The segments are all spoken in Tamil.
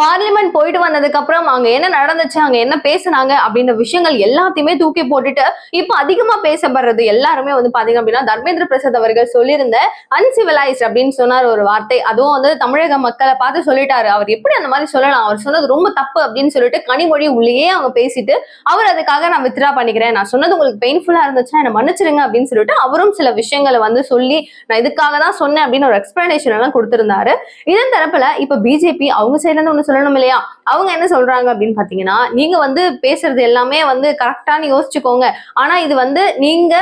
பார்லிமெண்ட் போயிட்டு வந்ததுக்கு அப்புறம் அங்க என்ன நடந்துச்சு, அங்க என்ன பேசுனாங்க அப்படின்ற விஷயங்கள் எல்லாத்தையுமே தூக்கி போட்டுட்டு இப்ப அதிகமா பேசப்படுறது எல்லாருமே வந்து பாத்தீங்க அப்படின்னா தர்மேந்திர பிரசாத் அவர்கள் சொல்லியிருந்த அன்சிவிலைஸ்ட் அப்படின்னு சொன்னார் ஒரு வார்த்தை. அதுவும் வந்து தமிழக மக்களை பார்த்து சொல்லிட்டாரு. அவர் எப்படி அந்த மாதிரி சொல்லலாம், அவர் சொன்னது ரொம்ப தப்பு அப்படின்னு சொல்லிட்டு கனிமொழி உள்ளேயே அவங்க பேசிட்டு அவர் அதுக்காக நான் வித்ரா பண்ணிக்கிறேன், நான் சொன்னது உங்களுக்கு பெயின்ஃபுல்லா இருந்துச்சுன்னா என்ன மன்னிச்சிருங்க அப்படின்னு சொல்லிட்டு அவரும் சில விஷயங்களை வந்து சொல்லி நான் இதுக்காக தான் சொன்னேன் அப்படின்னு ஒரு எக்ஸ்பிளனேஷன் எல்லாம் கொடுத்திருந்தாரு. இதன் தரப்புல இப்ப பிஜேபி அவங்க சைட்ல இருந்து ஒண்ணு சொல்லணும் இல்லையா, அவங்க என்ன சொல்றாங்க அப்படின்னு பாத்தீங்கன்னா, நீங்க வந்து பேசுறது எல்லாமே வந்து கரெக்டான்னு யோசிச்சுக்கோங்க, ஆனா இது வந்து நீங்க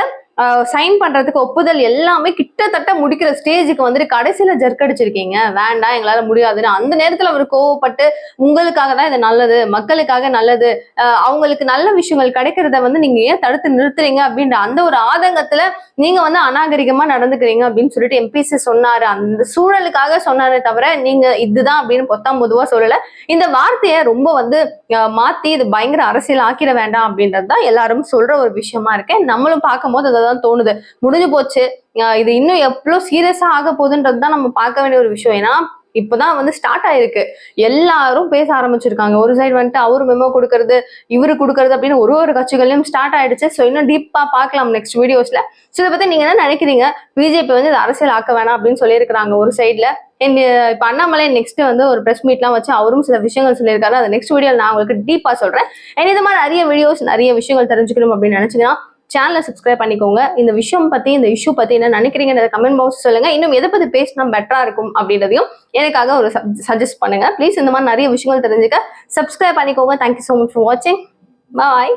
சைன் பண்றதுக்கு ஒப்புதல் எல்லாமே கிட்டத்தட்ட முடிக்கிற ஸ்டேஜுக்கு வந்துட்டு கடைசியில ஜர்க்கடிச்சிருக்கீங்க, வேண்டாம் எங்களால முடியாதுன்னு. அந்த நேரத்துல அவர் கோவப்பட்டு உங்களுக்காக தான் இது நல்லது, மக்களுக்காக நல்லது, அவங்களுக்கு நல்ல விஷயங்கள் கிடைக்கிறத வந்து நீங்க ஏன் தடுத்து நிறுத்துறீங்க அப்படின்ற அந்த ஒரு ஆதங்கத்துல நீங்க வந்து அநாகரிகமா நடந்துக்கிறீங்க அப்படின்னு சொல்லிட்டு எம்பிசி சொன்னாரு. அந்த சூழலுக்காக சொன்னாரே தவிர நீங்க இதுதான் அப்படின்னு பொத்தாம் பொதுவா சொல்லல. இந்த வார்த்தையை ரொம்ப வந்து மாத்தி இது பயங்கர அரசியல் ஆக்கிட வேண்டாம் அப்படின்றதுதான் எல்லாரும் சொல்ற ஒரு விஷயமா இருக்கு. நம்மளும் பார்க்கும் போது தான் தோணுது, முடிஞ்சு போச்சு, இது இன்னும் எவ்வளவு சீரியஸா ஆக போகுதுன்றதுதான் நம்ம பார்க்க வேண்டிய ஒரு விஷயம். ஏன்னா இப்பதான் வந்து ஸ்டார்ட் ஆயிருக்கு, எல்லாரும் பேச ஆரம்பிச்சிருக்காங்க. ஒரு சைடு வந்துட்டு அவரு மெமோ கொடுக்கறது இவரு கொடுக்கறது அப்படின்னு ஒரு கட்சிகளையும் ஸ்டார்ட் ஆயிடுச்சு. ஸோ இன்னும் டீப்பா பார்க்கலாம் நெக்ஸ்ட் வீடியோஸ்ல. ஸோ இதை பத்தி நீங்க என்ன நினைக்கிறீங்க? பிஜேபி வந்து இது அரசியல் ஆக்க வேணாம் அப்படின்னு சொல்லியிருக்கிறாங்க ஒரு சைட்ல. இப்ப அண்ணாமலை நெக்ஸ்ட் வந்து ஒரு பிரஸ் மீட்லாம் வச்சு அவரும் சில விஷயங்கள் சொல்லியிருக்காரு. அது நெக்ஸ்ட் வீடியோ நான் உங்களுக்கு டீப்பா சொல்றேன். இது மாதிரி நிறைய வீடியோஸ் நிறைய விஷயங்கள் தெரிஞ்சுக்கணும் அப்படின்னு நினைச்சீங்கன்னா சேனலை சப்ஸ்கிரைப் பண்ணிக்கோங்க. இந்த விஷயம் பத்தி இந்த இஷ்யூ பத்தி என்ன நினைக்கிறீங்க கமெண்ட் பாக்ஸ் சொல்லுங்க. இன்னும் எதை பத்தி பேசினா பெட்டரா இருக்கும் அப்படின்றதையும் எனக்காக ஒரு சஜஸ்ட் பண்ணுங்க ப்ளீஸ். இந்த மாதிரி நிறைய விஷயங்கள் தெரிஞ்சுக்க சப்ஸ்கிரைப் பண்ணிக்கோங்க. Thank you so much for watching. Bye.